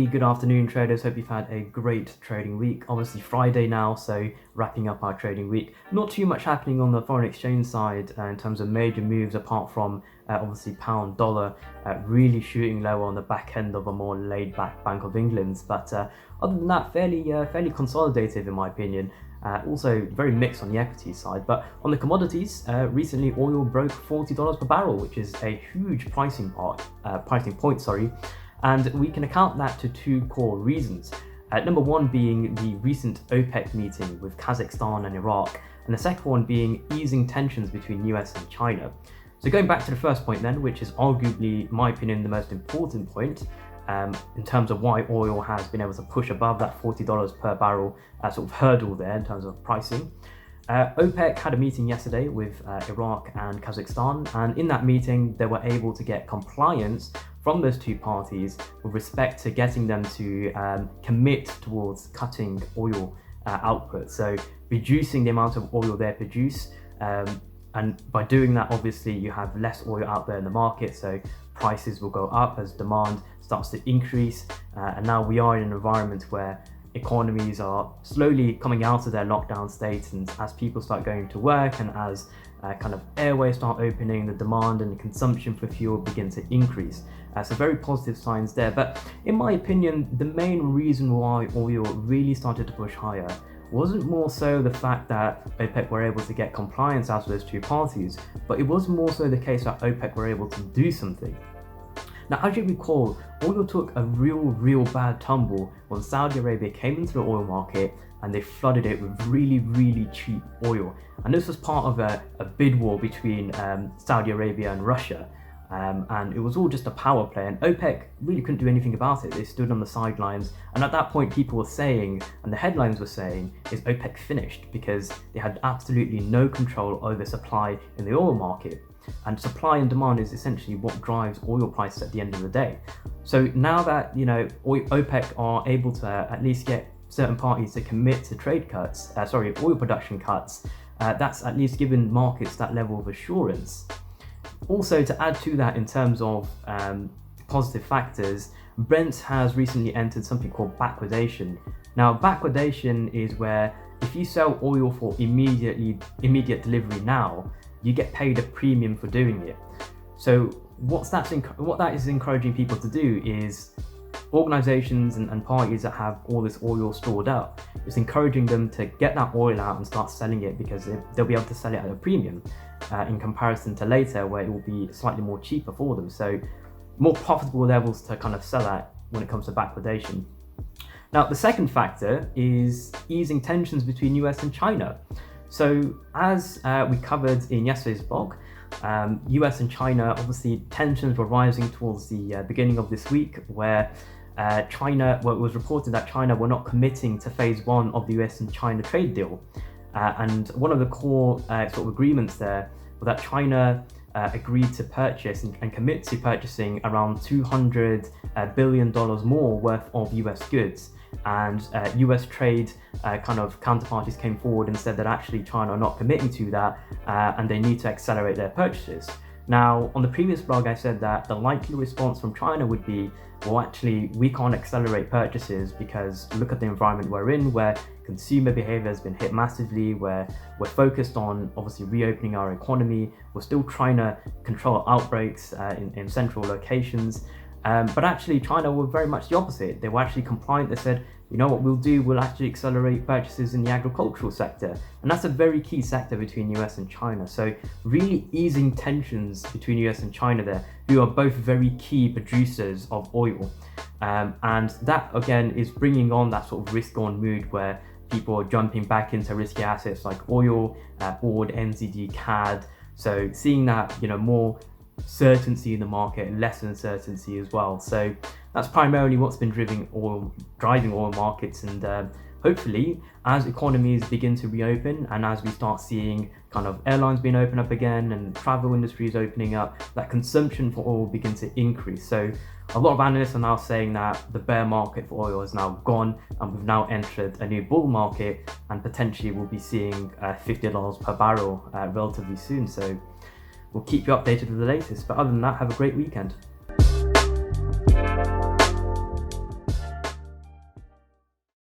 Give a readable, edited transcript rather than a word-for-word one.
Hey, good afternoon traders. Hope you've had a great trading week. Obviously Friday now, so wrapping up our trading week. Not too much happening on the foreign exchange side in terms of major moves apart from obviously pound dollar really shooting lower on the back end of a more laid back Bank of England's. But other than that, fairly consolidated in my opinion. Also very mixed on the equity side, but on the commodities, recently oil broke $40 per barrel, which is a huge pricing point, sorry. And we can account that to two core reasons. Number one being the recent OPEC meeting with Kazakhstan and Iraq, and the second one being easing tensions between US and China. So going back to the first point then, which is arguably, in my opinion, the most important point in terms of why oil has been able to push above that $40 per barrel sort of hurdle there in terms of pricing. OPEC had a meeting yesterday with Iraq and Kazakhstan, and in that meeting they were able to get compliance from those two parties with respect to getting them to commit towards cutting oil output, so reducing the amount of oil they produce, and by doing that obviously you have less oil out there in the market, so prices will go up as demand starts to increase, and now we are in an environment where economies are slowly coming out of their lockdown state, and as people start going to work and as kind of airways start opening, the demand and the consumption for fuel begin to increase. So very positive signs there. But in my opinion, the main reason why oil really started to push higher wasn't more so the fact that OPEC were able to get compliance out of those two parties, but it was more so the case that OPEC were able to do something. Now, as you recall, oil took a real bad tumble when Saudi Arabia came into the oil market and they flooded it with really cheap oil. And this was part of a bid war between Saudi Arabia and Russia. And it was all just a power play, and OPEC really couldn't do anything about it. They stood on the sidelines, and at that point people were saying, and the headlines were saying, is OPEC finished? Because they had absolutely no control over supply in the oil market. And supply and demand is essentially what drives oil prices at the end of the day. So now that OPEC are able to at least get certain parties to commit to oil production cuts, that's at least given markets that level of assurance. Also, to add to that in terms of positive factors, Brent has recently entered something called backwardation. Now, backwardation is where if you sell oil for immediate delivery now, you get paid a premium for doing it. So what that is encouraging people to do is organizations and parties that have all this oil stored up, it's encouraging them to get that oil out and start selling it, because they'll be able to sell it at a premium in comparison to later where it will be slightly more cheaper for them. So more profitable levels to kind of sell at when it comes to backwardation. Now, the second factor is easing tensions between US and China. So as we covered in yesterday's blog, US and China, obviously tensions were rising towards the beginning of this week, where it was reported that China were not committing to phase one of the US and China trade deal. And one of the core sort of agreements there was that China agreed to purchase and commit to purchasing around $200 billion more worth of US goods. And US trade kind of counterparties came forward and said that actually China are not committing to that, and they need to accelerate their purchases. Now, on the previous blog, I said that the likely response from China would be, well, actually, we can't accelerate purchases because look at the environment we're in, where consumer behavior has been hit massively, where we're focused on obviously reopening our economy. We're still trying to control outbreaks in central locations. But actually, China were very much the opposite. They were actually compliant. They said, you know what we'll do? We'll actually accelerate purchases in the agricultural sector. And that's a very key sector between US and China. So really easing tensions between US and China there, who are both very key producers of oil. And that, again, is bringing on that sort of risk-on mood where people are jumping back into risky assets like oil, board, NZD, CAD. So seeing that, more certainty in the market, less uncertainty as well. So that's primarily what's been driving oil markets, and hopefully as economies begin to reopen and as we start seeing kind of airlines being open up again and travel industries opening up, that consumption for oil will begin to increase. So a lot of analysts are now saying that the bear market for oil is now gone and we've now entered a new bull market, and potentially we'll be seeing $50 per barrel relatively soon. So we'll keep you updated with the latest. But other than that, have a great weekend.